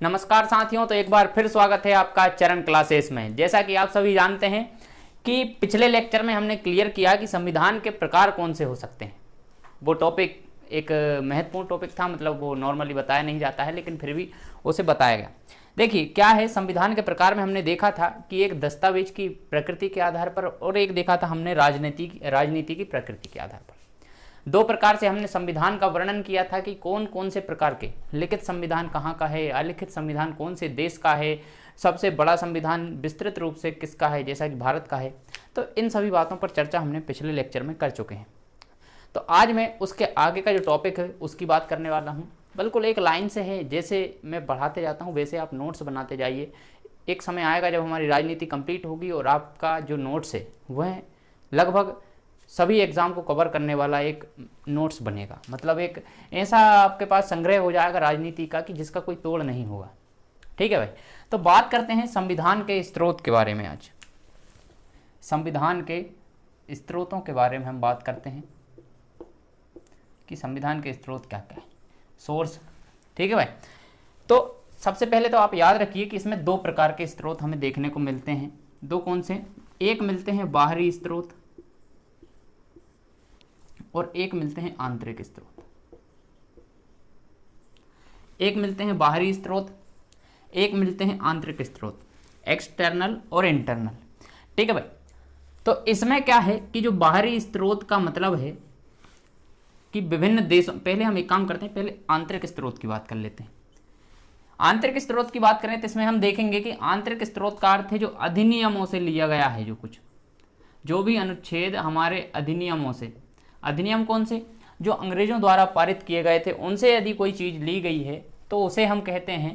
नमस्कार साथियों, तो एक बार फिर स्वागत है आपका चरण क्लासेस में। जैसा कि आप सभी जानते हैं कि पिछले लेक्चर में हमने क्लियर किया कि संविधान के प्रकार कौन से हो सकते हैं। वो टॉपिक एक महत्वपूर्ण टॉपिक था, मतलब वो नॉर्मली बताया नहीं जाता है, लेकिन फिर भी उसे बताया गया। देखिए क्या है, संविधान के प्रकार में हमने देखा था कि एक दस्तावेज की प्रकृति के आधार पर और एक देखा था हमने राजनीति की प्रकृति के आधार पर। दो प्रकार से हमने संविधान का वर्णन किया था कि कौन कौन से प्रकार के लिखित संविधान कहाँ का है, अलिखित संविधान कौन से देश का है, सबसे बड़ा संविधान विस्तृत रूप से किसका है, जैसा कि भारत का है। तो इन सभी बातों पर चर्चा हमने पिछले लेक्चर में कर चुके हैं। तो आज मैं उसके आगे का जो टॉपिक है उसकी बात करने वाला हूँ। बिल्कुल एक लाइन से है, जैसे मैं बढ़ाते जाता हूँ वैसे आप नोट्स बनाते जाइए। एक समय आएगा जब हमारी राजनीति कंप्लीट होगी और आपका जो नोट्स है वह लगभग सभी एग्ज़ाम को कवर करने वाला एक नोट्स बनेगा। मतलब एक ऐसा आपके पास संग्रह हो जाएगा राजनीति का कि जिसका कोई तोड़ नहीं होगा। ठीक है भाई, तो बात करते हैं संविधान के स्रोत के बारे में। आज संविधान के स्रोतों के बारे में हम बात करते हैं कि संविधान के स्रोत क्या क्या है, सोर्स। ठीक है भाई, तो सबसे पहले तो आप याद रखिए कि इसमें दो प्रकार के स्रोत हमें देखने को मिलते हैं। दो कौन से? एक मिलते हैं बाहरी स्रोत और एक मिलते हैं आंतरिक स्रोत। एक मिलते हैं बाहरी स्रोत, एक मिलते हैं आंतरिक स्रोत, एक्सटर्नल और इंटरनल। ठीक है भाई, तो इसमें क्या है कि जो बाहरी स्रोत का मतलब है कि विभिन्न देशों, पहले हम एक काम करते हैं, पहले आंतरिक स्रोत की बात कर लेते हैं। आंतरिक स्रोत की बात करें तो इसमें हम देखेंगे कि आंतरिक स्रोत का अर्थ है जो अधिनियमों से लिया गया है, जो भी अनुच्छेद हमारे अधिनियमों से, अधिनियम कौन से? जो अंग्रेजों द्वारा पारित किए गए थे, उनसे यदि कोई चीज़ ली गई है तो उसे हम कहते हैं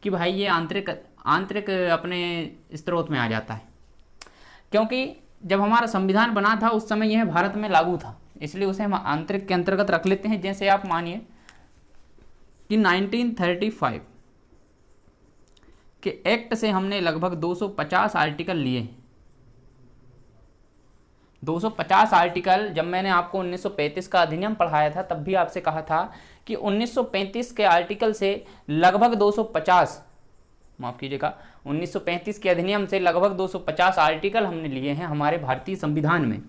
कि भाई ये आंतरिक अपने स्रोत में आ जाता है। क्योंकि जब हमारा संविधान बना था उस समय यह भारत में लागू था, इसलिए उसे हम आंतरिक के अंतर्गत रख लेते हैं। जैसे आप मानिए कि 1935 के एक्ट से हमने लगभग 250 आर्टिकल लिए हैं। 250 आर्टिकल, जब मैंने आपको 1935 का अधिनियम पढ़ाया था तब भी आपसे कहा था कि 1935 के आर्टिकल से लगभग 250, माफ कीजिएगा, 1935 के अधिनियम से लगभग 250 आर्टिकल हमने लिए हैं हमारे भारतीय संविधान में।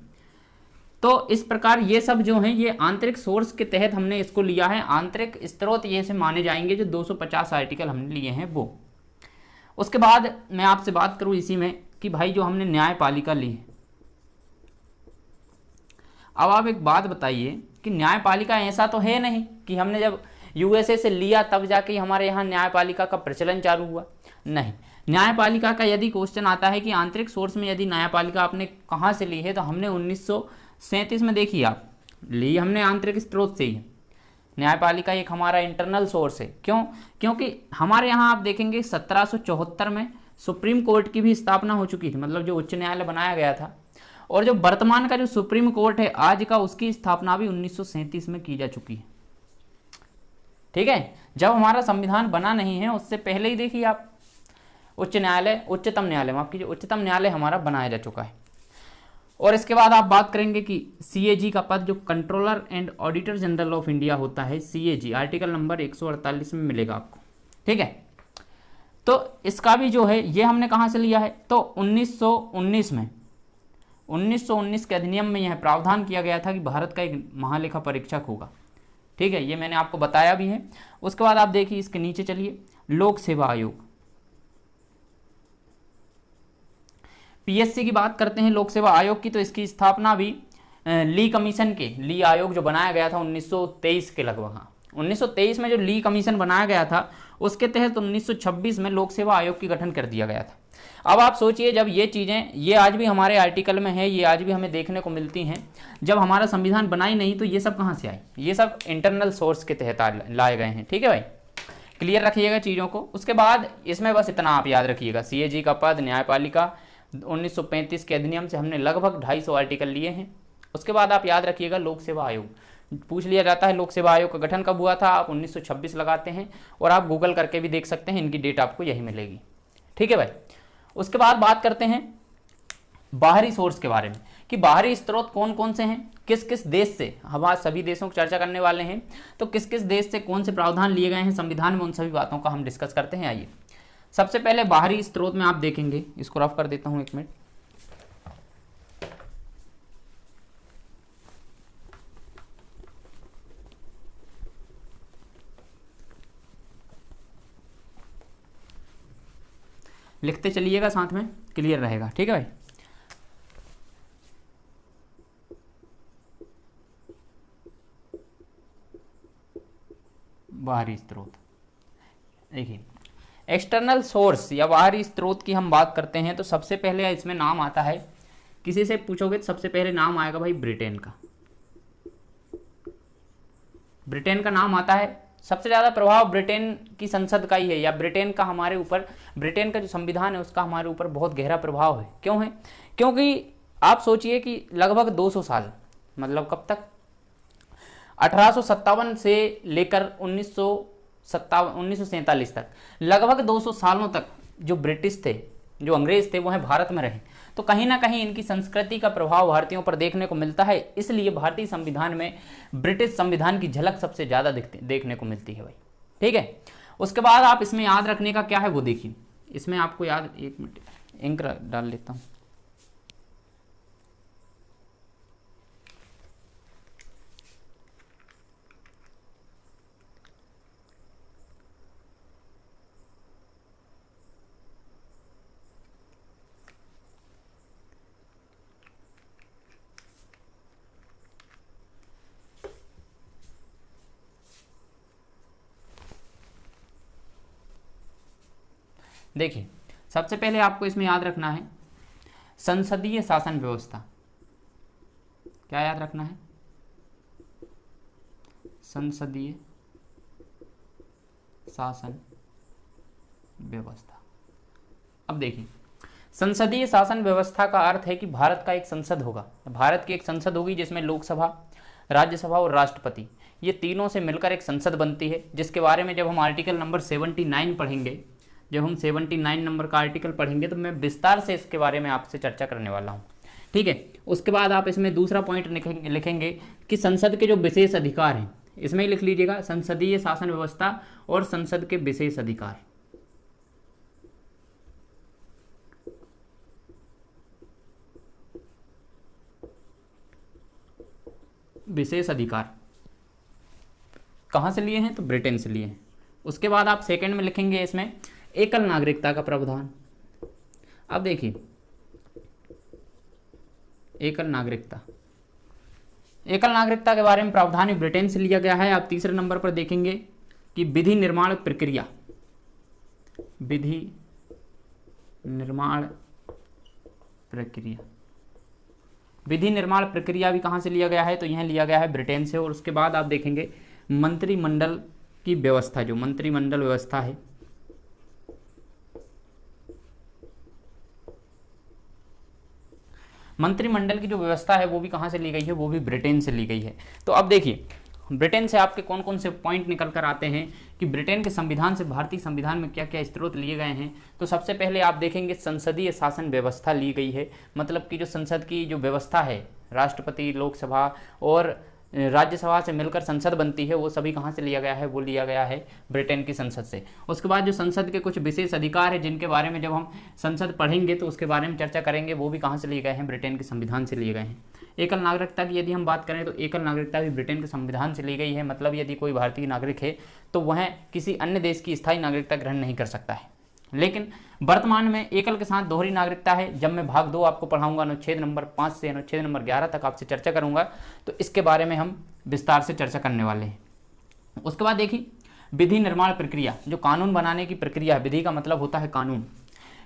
तो इस प्रकार ये सब जो हैं ये आंतरिक सोर्स के तहत हमने इसको लिया है। आंतरिक स्रोत ये से माने जाएंगे जो 250 आर्टिकल हमने लिए हैं वो। उसके बाद मैं आपसे बात करूं इसी में कि भाई जो हमने न्यायपालिका ली है, अब आप एक बात बताइए कि न्यायपालिका ऐसा तो है नहीं कि हमने जब यूएसए से लिया तब जाके हमारे यहाँ न्यायपालिका का प्रचलन चालू हुआ। नहीं, न्यायपालिका का यदि क्वेश्चन आता है कि आंतरिक सोर्स में यदि न्यायपालिका आपने कहाँ से ली है, तो हमने 1937 में देखी आप ली, हमने आंतरिक स्रोत से ही। न्यायपालिका एक हमारा इंटरनल सोर्स है। क्यों? क्योंकि हमारे यहाँ आप देखेंगे 1774 में सुप्रीम कोर्ट की भी स्थापना हो चुकी थी, मतलब जो उच्च न्यायालय बनाया गया था। और जो वर्तमान का जो सुप्रीम कोर्ट है आज का, उसकी स्थापना भी 1937 में की जा चुकी है। ठीक है, जब हमारा संविधान बना नहीं है उससे पहले ही देखिए आप उच्चतम न्यायालय हमारा बनाया जा चुका है। और इसके बाद आप बात करेंगे कि सीएजी का पद, जो controller and auditor general of India होता है, सीएजी आर्टिकल नंबर 148 में मिलेगा आपको। ठीक है, तो इसका भी जो है ये हमने कहाँ से लिया है, तो 1919 के अधिनियम में यह प्रावधान किया गया था कि भारत का एक महालेखा परीक्षक होगा। ठीक है, ये मैंने आपको बताया भी है। उसके बाद आप देखिए इसके नीचे चलिए, लोक सेवा आयोग, पीएससी की बात करते हैं लोक सेवा आयोग की। तो इसकी स्थापना भी ली आयोग जो बनाया गया था 1923 के लगभग। हाँ, 1923 में जो ली कमीशन बनाया गया था उसके तहत 1926 में लोक सेवा आयोग की गठन कर दिया गया था। अब आप सोचिए, जब ये चीज़ें ये आज भी हमारे आर्टिकल में है, ये आज भी हमें देखने को मिलती हैं। जब हमारा संविधान बना ही नहीं तो ये सब कहाँ से आए? ये सब इंटरनल सोर्स के तहत लाए गए हैं। ठीक है भाई, क्लियर रखिएगा चीज़ों को। उसके बाद इसमें बस इतना आप याद रखिएगा, सीएजी का पद, न्यायपालिका, 1935 के अधिनियम से हमने लगभग 250 आर्टिकल लिए हैं। उसके बाद आप याद रखिएगा लोक सेवा आयोग, पूछ लिया जाता है लोक सेवा आयोग का गठन कब हुआ था, आप 1926 लगाते हैं और आप गूगल करके भी देख सकते हैं, इनकी डेट आपको यही मिलेगी। ठीक है भाई, उसके बाद बात करते हैं बाहरी सोर्स के बारे में कि बाहरी स्रोत कौन कौन से हैं, किस किस देश से, हम आज सभी देशों की चर्चा करने वाले हैं, तो किस किस देश से कौन से प्रावधान लिए गए हैं संविधान में, उन सभी बातों का हम डिस्कस करते हैं। आइए सबसे पहले बाहरी स्रोत में आप देखेंगे, इसको रफ कर देता हूं 1 मिनट। लिखते चलिएगा साथ में, क्लियर रहेगा, ठीक है भाई। बाहरी स्रोत देखिए, एक्सटर्नल सोर्स या बाहरी स्रोत की हम बात करते हैं तो सबसे पहले इसमें नाम आता है, किसी से पूछोगे तो सबसे पहले नाम आएगा भाई ब्रिटेन का। ब्रिटेन का नाम आता है, सबसे ज़्यादा प्रभाव ब्रिटेन की संसद का ही है, या ब्रिटेन का हमारे ऊपर, ब्रिटेन का जो संविधान है उसका हमारे ऊपर बहुत गहरा प्रभाव है। क्यों है? क्योंकि आप सोचिए कि लगभग 200 साल, मतलब कब तक, 1857 से लेकर 1947 तक, लगभग 200 सालों तक जो ब्रिटिश थे, जो अंग्रेज थे, वो है भारत में रहे। तो कहीं ना कहीं इनकी संस्कृति का प्रभाव भारतीयों पर देखने को मिलता है, इसलिए भारतीय संविधान में ब्रिटिश संविधान की झलक सबसे ज़्यादा देखने को मिलती है भाई, ठीक है। उसके बाद आप इसमें याद रखने का क्या है वो देखिए, इसमें आपको याद, 1 मिनट इंक डाल लेता हूँ। देखिए सबसे पहले आपको इसमें याद रखना है संसदीय शासन व्यवस्था। क्या याद रखना है? संसदीय शासन व्यवस्था। अब देखिए, संसदीय शासन व्यवस्था का अर्थ है कि भारत का एक संसद होगा, भारत की एक संसद होगी जिसमें लोकसभा, राज्यसभा और राष्ट्रपति, ये तीनों से मिलकर एक संसद बनती है, जिसके बारे में जब हम आर्टिकल नंबर 79 पढ़ेंगे, जब हम 79 नंबर का आर्टिकल पढ़ेंगे तो मैं विस्तार से इसके बारे में आपसे चर्चा करने वाला हूँ, ठीक है। उसके बाद आप इसमें दूसरा पॉइंट लिखेंगे कि संसद के जो विशेष अधिकार हैं, इसमें ही लिख लीजिएगा, संसदीय शासन व्यवस्था और संसद के विशेष अधिकार। विशेष अधिकार कहाँ से लिए हैं? तो ब्रिटेन से लिए हैं। उसके बाद आप सेकंड में लिखेंगे इसमें एकल नागरिकता का प्रावधान। अब देखिए, एकल नागरिकता, एकल नागरिकता के बारे में प्रावधान भी ब्रिटेन से लिया गया है। आप तीसरे नंबर पर देखेंगे कि विधि निर्माण प्रक्रिया, विधि निर्माण प्रक्रिया, विधि निर्माण प्रक्रिया भी कहाँ से लिया गया है? तो यह लिया गया है ब्रिटेन से। और उसके बाद आप देखेंगे मंत्रिमंडल की व्यवस्था, जो मंत्रिमंडल व्यवस्था है, मंत्रिमंडल की जो व्यवस्था है वो भी कहाँ से ली गई है? वो भी ब्रिटेन से ली गई है। तो अब देखिए, ब्रिटेन से आपके कौन कौन से पॉइंट निकल कर आते हैं कि ब्रिटेन के संविधान से भारतीय संविधान में क्या क्या स्रोत लिए गए हैं। तो सबसे पहले आप देखेंगे संसदीय शासन व्यवस्था ली गई है, मतलब कि जो संसद की जो व्यवस्था है, राष्ट्रपति, लोकसभा और राज्यसभा से मिलकर संसद बनती है, वो सभी कहाँ से लिया गया है? वो लिया गया है ब्रिटेन की संसद से। उसके बाद जो संसद के कुछ विशेष अधिकार है जिनके बारे में जब हम संसद पढ़ेंगे तो उसके बारे में चर्चा करेंगे, वो भी कहाँ से लिए गए हैं? ब्रिटेन के संविधान से लिए गए हैं। एकल नागरिकता की यदि हम बात करें तो एकल नागरिकता भी ब्रिटेन के संविधान से ली गई है, मतलब यदि कोई भारतीय नागरिक है तो वह किसी अन्य देश की स्थायी नागरिकता ग्रहण नहीं कर सकता है। लेकिन वर्तमान में एकल के साथ दोहरी नागरिकता है। जब मैं भाग 2 आपको पढ़ाऊंगा, अनुच्छेद नंबर 5 से अनुच्छेद नंबर 11 तक आपसे चर्चा करूंगा, तो इसके बारे में हम विस्तार से चर्चा करने वाले हैं। उसके बाद देखिए विधि निर्माण प्रक्रिया, जो कानून बनाने की प्रक्रिया है, विधि का मतलब होता है कानून,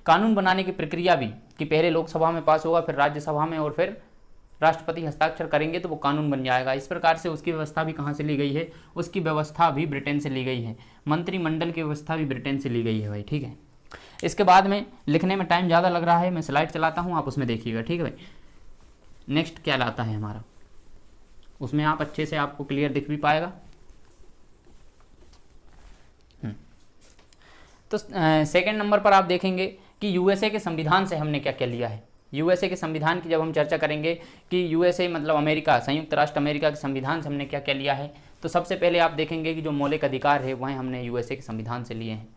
कानून बनाने की प्रक्रिया भी कि पहले लोकसभा में पास होगा, फिर राज्यसभा में, और फिर राष्ट्रपति हस्ताक्षर करेंगे तो वो कानून बन जाएगा। इस प्रकार से उसकी व्यवस्था भी कहाँ से ली गई है? उसकी व्यवस्था भी ब्रिटेन से ली गई है। मंत्रिमंडल की व्यवस्था भी ब्रिटेन से ली गई है भाई, ठीक है। इसके बाद में लिखने में टाइम ज़्यादा लग रहा है, मैं स्लाइड चलाता हूँ, आप उसमें देखिएगा, ठीक है भाई। नेक्स्ट क्या लाता है हमारा, उसमें आप अच्छे से आपको क्लियर दिख भी पाएगा। तो सेकंड नंबर पर आप देखेंगे कि यूएसए के संविधान से हमने क्या क्या लिया है। यूएसए के संविधान की जब हम चर्चा करेंगे कि यूएसए मतलब अमेरिका, संयुक्त राष्ट्र अमेरिका के संविधान से हमने क्या क्या लिया है, तो सबसे पहले आप देखेंगे कि जो मौलिक अधिकार है वह हमने यूएसए के संविधान से लिए हैं।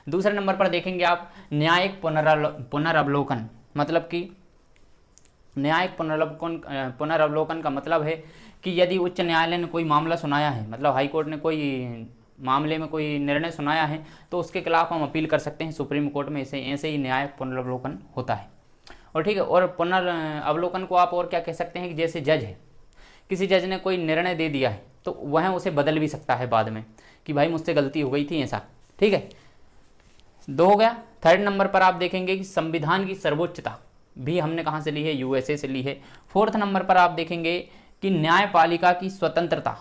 दूसरे नंबर पर देखेंगे आप न्यायिक पुनरावलोकन, मतलब कि न्यायिक पुनरावलोकन का मतलब है कि यदि उच्च न्यायालय ने कोई मामला सुनाया है, मतलब हाई कोर्ट ने कोई मामले में कोई निर्णय सुनाया है, तो उसके खिलाफ हम अपील कर सकते हैं सुप्रीम कोर्ट में। ऐसे ही न्यायिक पुनरावलोकन होता है। और ठीक है, और पुनरावलोकन को आप और क्या कह सकते हैं कि जैसे जज है, किसी जज ने कोई निर्णय दे दिया है तो वह उसे बदल भी सकता है बाद में कि भाई मुझसे गलती हो गई थी ऐसा। ठीक है, 2 हो गया। थर्ड नंबर पर आप देखेंगे कि संविधान की सर्वोच्चता भी हमने कहाँ से ली है, यूएसए से ली है। फोर्थ नंबर पर आप देखेंगे कि न्यायपालिका की स्वतंत्रता,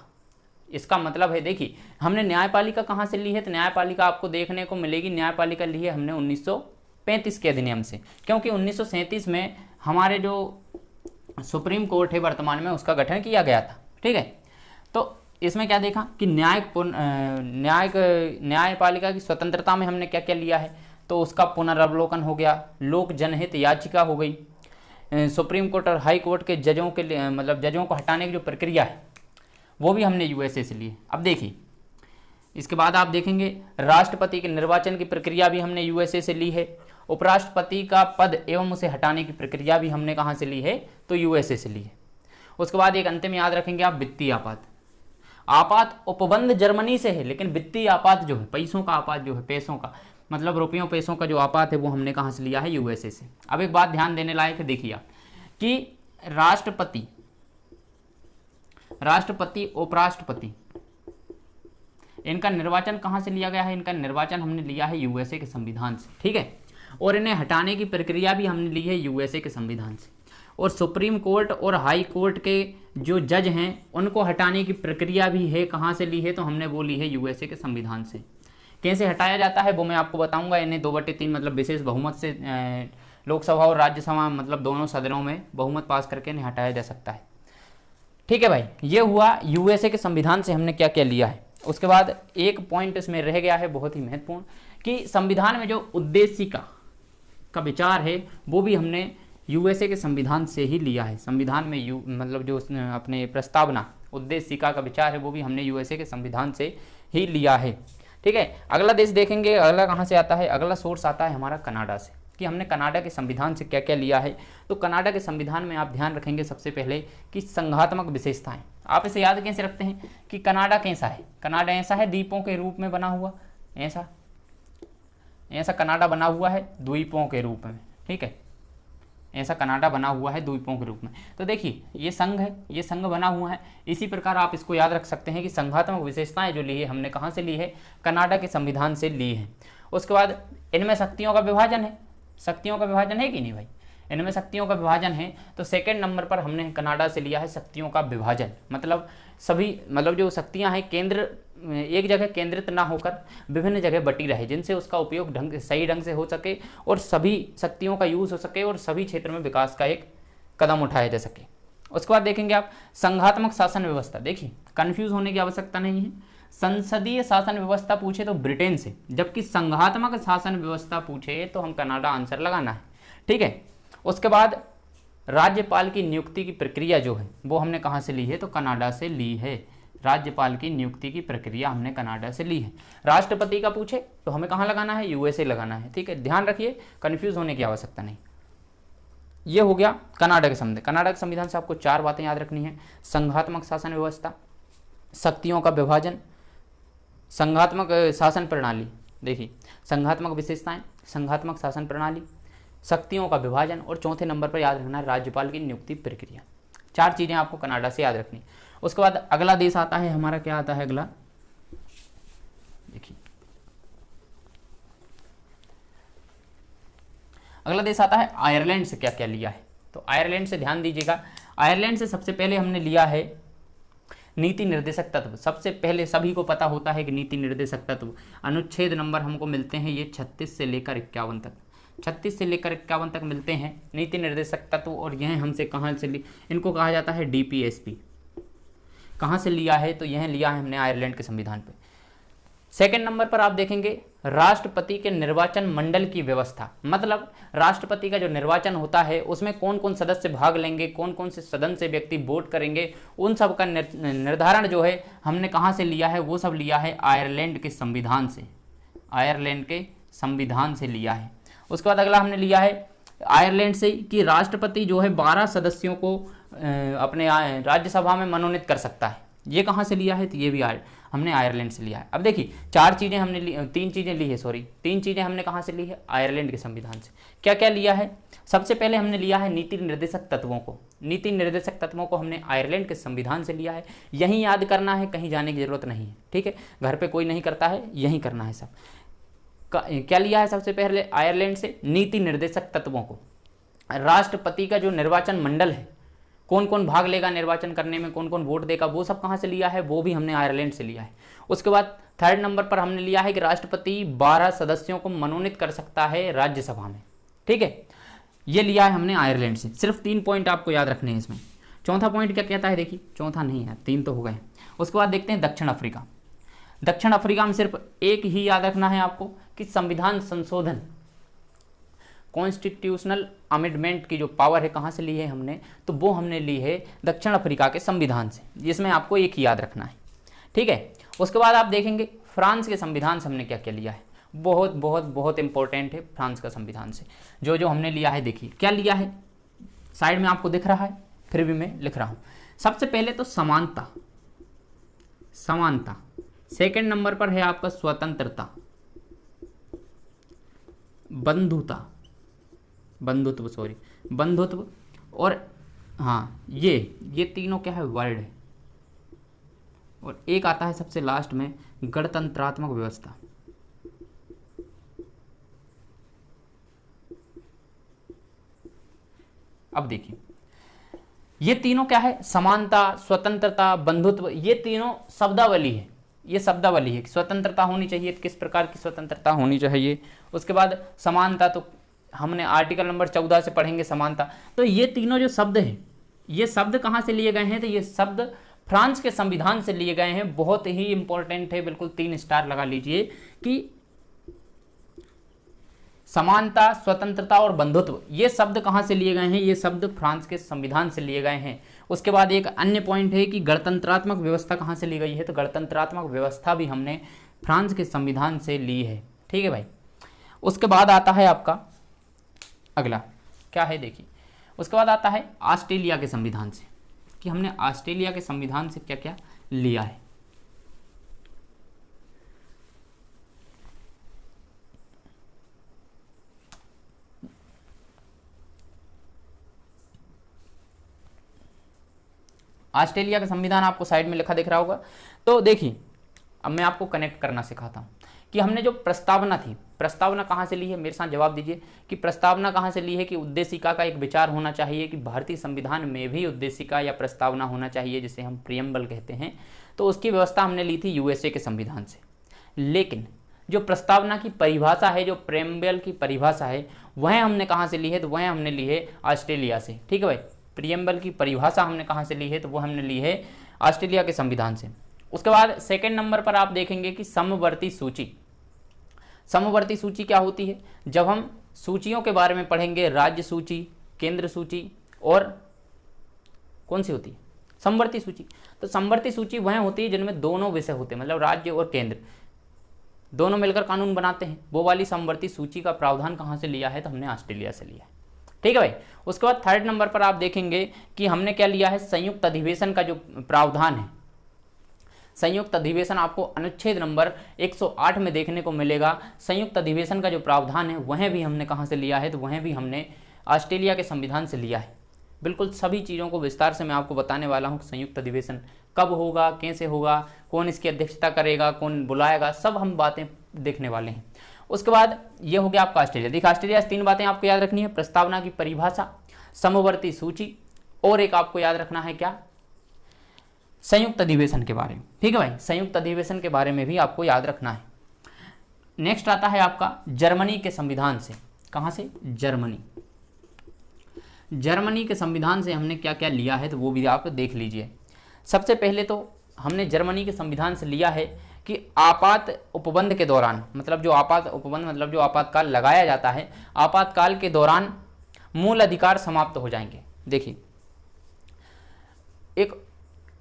इसका मतलब है, देखिए हमने न्यायपालिका कहाँ से ली है, तो न्यायपालिका आपको देखने को मिलेगी, न्यायपालिका ली है हमने 1935 के अधिनियम से, क्योंकि 1937 में हमारे जो सुप्रीम कोर्ट है वर्तमान में उसका गठन किया गया था। ठीक है, तो इसमें क्या देखा कि न्यायपालिका की स्वतंत्रता में हमने क्या क्या लिया है, तो उसका पुनरावलोकन हो गया, लोक जनहित याचिका हो गई, सुप्रीम कोर्ट और हाई कोर्ट के जजों के लिए मतलब जजों को हटाने की जो प्रक्रिया है वो भी हमने यूएसए से ली है। अब देखिए इसके बाद आप देखेंगे राष्ट्रपति के निर्वाचन की प्रक्रिया भी हमने यूएसए से ली है। उपराष्ट्रपति का पद एवं उसे हटाने की प्रक्रिया भी हमने कहाँ से ली है, तो यूएसए से ली है। उसके बाद एक अंतिम याद रखेंगे आप, वित्तीय आपात। आपात उपबंध जर्मनी से है, लेकिन वित्तीय आपात जो है, पैसों का आपात जो है, पैसों का मतलब रुपयों पैसों का जो आपात है वो हमने कहाँ से लिया है, यूएसए से। अब एक बात ध्यान देने लायक है, देखिए आप कि राष्ट्रपति उपराष्ट्रपति इनका निर्वाचन कहाँ से लिया गया है, इनका निर्वाचन हमने लिया है यूएसए के संविधान से। ठीक है, और इन्हें हटाने की प्रक्रिया भी हमने ली है यूएसए के संविधान से। और सुप्रीम कोर्ट और हाई कोर्ट के जो जज हैं उनको हटाने की प्रक्रिया भी है कहाँ से ली है, तो हमने वो ली है यूएसए के संविधान से। कैसे हटाया जाता है वो मैं आपको बताऊंगा। इन्हें 2/3 मतलब विशेष बहुमत से लोकसभा और राज्यसभा मतलब दोनों सदनों में बहुमत पास करके इन्हें हटाया जा सकता है। ठीक है भाई, ये हुआ यूएसए के संविधान से हमने क्या क्या लिया है। उसके बाद एक पॉइंट इसमें रह गया है बहुत ही महत्वपूर्ण, कि संविधान में जो उद्देशिका का विचार है वो भी हमने यूएसए के संविधान से ही लिया है। संविधान में मतलब जो अपने प्रस्तावना उद्देशिका का विचार है वो भी हमने यूएसए के संविधान से ही लिया है। ठीक है, अगला देश देखेंगे, अगला कहाँ से आता है, अगला सोर्स आता है हमारा कनाडा से, कि हमने कनाडा के संविधान से क्या क्या लिया है। तो कनाडा के संविधान में आप ध्यान रखेंगे सबसे पहले कि संघात्मक विशेषताएं। आप इसे याद कैसे रखते हैं कि कनाडा कैसा है, कनाडा ऐसा है द्वीपों के रूप में बना हुआ, ऐसा कनाडा बना हुआ है द्वीपों के रूप में। ठीक है, ऐसा कनाडा बना हुआ है द्वीपों के रूप में। तो देखिए ये संघ है, ये संघ बना हुआ है। इसी प्रकार आप इसको याद रख सकते हैं कि संघात्मक विशेषताएं जो ली है हमने कहाँ से ली है, कनाडा के संविधान से ली है। उसके बाद इनमें शक्तियों का विभाजन है, शक्तियों का विभाजन है कि नहीं भाई, इनमें शक्तियों का विभाजन है। तो सेकंड नंबर पर हमने कनाडा से लिया है शक्तियों का विभाजन, मतलब सभी मतलब जो शक्तियां हैं केंद्र एक जगह केंद्रित ना होकर विभिन्न जगह बटी रहे, जिनसे उसका उपयोग सही ढंग से हो सके और सभी शक्तियों का यूज हो सके और सभी क्षेत्र में विकास का एक कदम उठाया जा सके। उसके बाद देखेंगे आप संघात्मक शासन व्यवस्था। देखिए कंफ्यूज होने की आवश्यकता नहीं है, संसदीय शासन व्यवस्था पूछे तो ब्रिटेन से, जबकि संघात्मक शासन व्यवस्था पूछे तो हम कनाडा आंसर लगाना है। ठीक है, उसके बाद राज्यपाल की नियुक्ति की प्रक्रिया जो है वो हमने कहाँ से ली है, तो कनाडा से ली है। राज्यपाल की नियुक्ति की प्रक्रिया हमने कनाडा से ली है। राष्ट्रपति का पूछे तो हमें कहाँ लगाना है, यूएसए लगाना है। ठीक है, ध्यान रखिए कंफ्यूज होने की आवश्यकता नहीं। ये हो गया कनाडा के संविधान। कनाडा के संविधान से आपको 4 बातें याद रखनी है, संघात्मक शासन व्यवस्था, शक्तियों का विभाजन, संघात्मक शासन प्रणाली, देखिए संघात्मक विशेषताएं, संघात्मक शासन प्रणाली, शक्तियों का विभाजन, और चौथे नंबर पर याद रखना है राज्यपाल की नियुक्ति प्रक्रिया। 4 चीजें आपको कनाडा से याद रखनी। उसके बाद अगला देश आता है हमारा, क्या आता है अगला, देखिए अगला देश आता है आयरलैंड से क्या क्या लिया है। तो आयरलैंड से ध्यान दीजिएगा, आयरलैंड से सबसे पहले हमने लिया है नीति निर्देशक तत्व। सबसे पहले सभी को पता होता है कि नीति निर्देशक तत्व अनुच्छेद नंबर हमको मिलते हैं ये 36 से लेकर 51 तक, 36 से लेकर 51 तक मिलते हैं नीति निर्देशक तत्व। और यह हमसे कहाँ से इनको कहा जाता है डीपीएसपी। कहाँ से लिया है, तो यह लिया है हमने आयरलैंड के संविधान पे। सेकंड नंबर पर आप देखेंगे राष्ट्रपति के निर्वाचन मंडल की व्यवस्था, मतलब राष्ट्रपति का जो निर्वाचन होता है उसमें कौन कौन सदस्य भाग लेंगे, कौन कौन से सदन से व्यक्ति वोट करेंगे, उन सब का निर्धारण जो है हमने कहाँ से लिया है, वो सब लिया है आयरलैंड के संविधान से। आयरलैंड के संविधान से लिया है। उसके बाद अगला हमने लिया है आयरलैंड से कि राष्ट्रपति जो है 12 सदस्यों को अपने राज्यसभा में मनोनीत कर सकता है। ये कहाँ से लिया है, तो ये भी हमने आयरलैंड से लिया है। अब देखिए तीन चीज़ें हमने कहाँ से ली है, आयरलैंड के संविधान से। क्या क्या लिया है, सबसे पहले हमने लिया है नीति निर्देशक तत्वों को। नीति निर्देशक तत्वों को हमने आयरलैंड के संविधान से लिया है। यहीं याद करना है, कहीं जाने की जरूरत नहीं है, ठीक है। घर पे कोई नहीं करता है, यहीं करना है सब। क्या लिया है सबसे पहले आयरलैंड से, नीति निर्देशक तत्वों को। राष्ट्रपति का जो निर्वाचन मंडल है, कौन कौन भाग लेगा निर्वाचन करने में, कौन कौन वोट देगा, वो सब कहाँ से लिया है, वो भी हमने आयरलैंड से लिया है। उसके बाद 3rd नंबर पर हमने लिया है कि राष्ट्रपति 12 सदस्यों को मनोनीत कर सकता है राज्यसभा में, ठीक है। ये लिया है हमने आयरलैंड से। सिर्फ 3 पॉइंट आपको याद रखने हैं इसमें। चौथा पॉइंट क्या कहता है, देखिए चौथा नहीं है, 3 तो हो गए। उसके बाद देखते हैं दक्षिण अफ्रीका। दक्षिण अफ्रीका में सिर्फ एक ही याद रखना है आपको कि संविधान संशोधन, कॉन्स्टिट्यूशनल अमेंडमेंट की जो पावर है कहाँ से ली है हमने, तो वो हमने ली है दक्षिण अफ्रीका के संविधान से। जिसमें आपको एक ही याद रखना है, ठीक है। उसके बाद आप देखेंगे फ्रांस के संविधान से हमने क्या क्या लिया है। बहुत बहुत बहुत इंपॉर्टेंट है फ्रांस का संविधान से जो जो हमने लिया है। देखिए क्या लिया है, साइड में आपको दिख रहा है, फिर भी मैं लिख रहा हूँ। सबसे पहले तो समानता। 2nd नंबर पर है आपका स्वतंत्रता, बंधुत्व और हाँ ये तीनों क्या है, वर्ड है। और एक आता है सबसे लास्ट में गणतंत्रात्मक व्यवस्था। अब देखिए ये तीनों क्या है, समानता, स्वतंत्रता, बंधुत्व, ये तीनों शब्दावली है। ये शब्दावली है कि स्वतंत्रता होनी चाहिए, तो किस प्रकार की स्वतंत्रता होनी चाहिए। उसके बाद समानता, तो हमने आर्टिकल नंबर 14 से पढ़ेंगे समानता। तो ये तीनों जो शब्द हैं, ये शब्द कहाँ से लिए गए हैं, तो ये शब्द फ्रांस के संविधान से लिए गए हैं। बहुत ही इंपॉर्टेंट है, बिल्कुल 3 स्टार लगा लीजिए कि समानता, स्वतंत्रता और बंधुत्व, ये शब्द कहाँ से लिए गए हैं, ये शब्द फ्रांस के संविधान से लिए गए हैं। उसके बाद एक अन्य पॉइंट है कि गणतंत्रात्मक व्यवस्था कहाँ से ली गई है, तो गणतंत्रात्मक व्यवस्था भी हमने फ्रांस के संविधान से ली है, ठीक है भाई। उसके बाद आता है आपका अगला क्या है, देखिए उसके बाद आता है ऑस्ट्रेलिया के संविधान से, कि हमने ऑस्ट्रेलिया के संविधान से क्या क्या लिया है। ऑस्ट्रेलिया का संविधान आपको साइड में लिखा दिख रहा होगा। तो देखिए अब मैं आपको कनेक्ट करना सिखाता हूँ कि हमने जो प्रस्तावना थी, प्रस्तावना कहाँ से ली है, मेरे साथ जवाब दीजिए कि प्रस्तावना कहाँ से ली है। कि उद्देशिका का एक विचार होना चाहिए कि भारतीय संविधान में भी उद्देशिका या प्रस्तावना होना चाहिए, जिसे हम प्रियम्बल कहते हैं। तो उसकी व्यवस्था हमने ली थी यूएसए के संविधान से। लेकिन जो प्रस्तावना की परिभाषा है, जो प्रियम्बल की परिभाषा है, वह हमने कहाँ से ली है, तो वह हमने ली है ऑस्ट्रेलिया से, ठीक है भाई। प्रियम्बल की परिभाषा हमने कहाँ से ली है, तो वो हमने ली है ऑस्ट्रेलिया के संविधान से। उसके बाद 2nd नंबर पर आप देखेंगे कि समवर्ती सूची। समवर्ती सूची क्या होती है, जब हम सूचियों के बारे में पढ़ेंगे, राज्य सूची, केंद्र सूची और कौन सी होती है, समवर्ती सूची। तो समवर्ती सूची वह होती है जिनमें दोनों विषय होते हैं, मतलब राज्य और केंद्र दोनों मिलकर कानून बनाते हैं। वो वाली समवर्ती सूची का प्रावधान कहाँ से लिया है, तो हमने ऑस्ट्रेलिया से लिया है, ठीक है भाई। उसके बाद 3rd नंबर पर आप देखेंगे कि हमने क्या लिया है, संयुक्त अधिवेशन का जो प्रावधान है। संयुक्त अधिवेशन आपको अनुच्छेद नंबर 108 में देखने को मिलेगा। संयुक्त अधिवेशन का जो प्रावधान है वह भी हमने कहाँ से लिया है, तो वह भी हमने ऑस्ट्रेलिया के संविधान से लिया है। बिल्कुल सभी चीज़ों को विस्तार से मैं आपको बताने वाला हूँ। संयुक्त अधिवेशन कब होगा, कैसे होगा, कौन इसकी अध्यक्षता करेगा, कौन बुलाएगा, सब हम बातें देखने वाले हैं। उसके बाद ये हो गया आपका ऑस्ट्रेलिया। देखिए ऑस्ट्रेलिया से 3 बातें आपको याद रखनी है, प्रस्तावना की परिभाषा, समवर्ती सूची और एक आपको याद रखना है क्या, संयुक्त अधिवेशन के बारे में, ठीक है भाई। संयुक्त अधिवेशन के बारे में भी आपको याद रखना है। नेक्स्ट आता है आपका जर्मनी के संविधान से। कहाँ से, जर्मनी। जर्मनी के संविधान से हमने क्या क्या लिया है, तो वो भी आप देख लीजिए। सबसे पहले तो हमने जर्मनी के संविधान से लिया है कि आपात उपबंध के दौरान, मतलब जो आपात उपबंध मतलब जो आपातकाल लगाया जाता है, आपातकाल के दौरान मूल अधिकार समाप्त हो जाएंगे। देखिए एक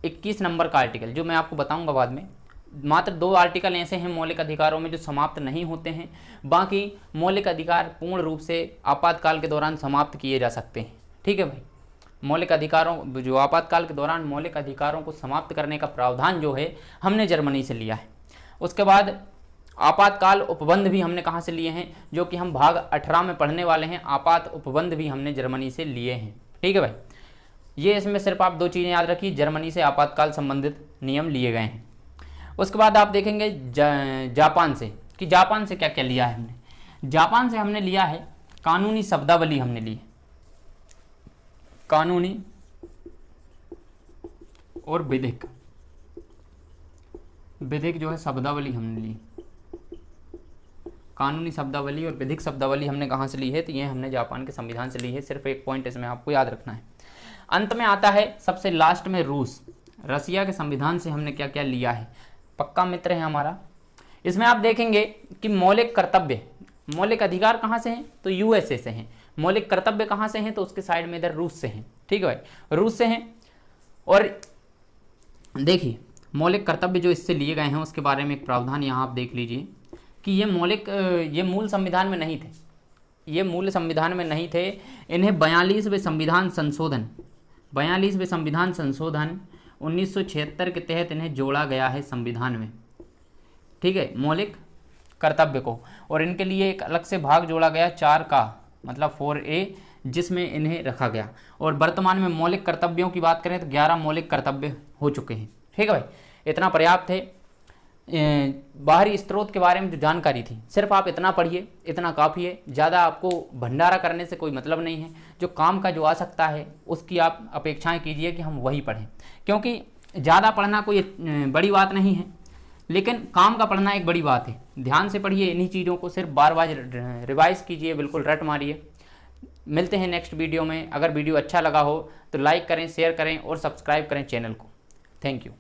21 नंबर का आर्टिकल जो मैं आपको बताऊंगा बाद में, मात्र 2 आर्टिकल ऐसे हैं मौलिक अधिकारों में जो समाप्त नहीं होते हैं, बाकी मौलिक अधिकार पूर्ण रूप से आपातकाल के दौरान समाप्त किए जा सकते हैं। ठीक है भाई, मौलिक अधिकारों जो आपातकाल के दौरान मौलिक अधिकारों को समाप्त करने का प्रावधान जो है हमने जर्मनी से लिया है। उसके बाद आपातकाल उपबंध भी हमने कहाँ से लिए हैं, जो कि हम भाग 18 में पढ़ने वाले हैं। आपात उपबंध भी हमने जर्मनी से लिए हैं। ठीक है भाई, ये इसमें सिर्फ आप 2 चीज़ें याद रखिए, जर्मनी से आपातकाल संबंधित नियम लिए गए हैं। उसके बाद आप देखेंगे जापान से, कि जापान से क्या क्या लिया है हमने। जापान से हमने लिया है कानूनी शब्दावली, हमने ली है कानूनी और विधिक जो है शब्दावली हमने ली। कानूनी शब्दावली और विधिक शब्दावली हमने कहाँ से ली है, तो ये हमने जापान के संविधान से ली है। सिर्फ एक पॉइंट इसमें आपको याद रखना है। अंत में आता है सबसे लास्ट में रसिया के संविधान से हमने क्या क्या लिया है। पक्का मित्र है हमारा। इसमें आप देखेंगे कि मौलिक कर्तव्य, मौलिक अधिकार कहाँ से हैं, तो यूएसए से हैं। मौलिक कर्तव्य कहाँ से हैं, तो उसके साइड में इधर रूस से हैं। ठीक है भाई, रूस से हैं। और देखिए मौलिक कर्तव्य जो इससे लिए गए हैं उसके बारे में एक प्रावधान यहाँ आप देख लीजिए कि ये मूल संविधान में नहीं थे, ये मूल संविधान में नहीं थे। इन्हें 42वें संविधान संशोधन 1976 के तहत इन्हें जोड़ा गया है संविधान में। ठीक है, मौलिक कर्तव्य को, और इनके लिए एक अलग से भाग जोड़ा गया 4 का, मतलब 4A, जिसमें इन्हें रखा गया। और वर्तमान में मौलिक कर्तव्यों की बात करें तो 11 मौलिक कर्तव्य हो चुके हैं। ठीक है भाई, इतना पर्याप्त है। बाहरी स्रोत के बारे में जो जानकारी थी सिर्फ आप इतना पढ़िए, इतना काफ़ी है। ज़्यादा आपको भंडारा करने से कोई मतलब नहीं है। जो काम का जो आ सकता है उसकी आप अपेक्षाएं कीजिए कि हम वही पढ़ें, क्योंकि ज़्यादा पढ़ना कोई बड़ी बात नहीं है, लेकिन काम का पढ़ना एक बड़ी बात है। ध्यान से पढ़िए इन्हीं चीज़ों को, सिर्फ बार बार रिवाइज कीजिए, बिल्कुल रट मारिए। मिलते हैं नेक्स्ट वीडियो में। अगर वीडियो अच्छा लगा हो तो लाइक करें, शेयर करें और सब्सक्राइब करें चैनल को। Thank you.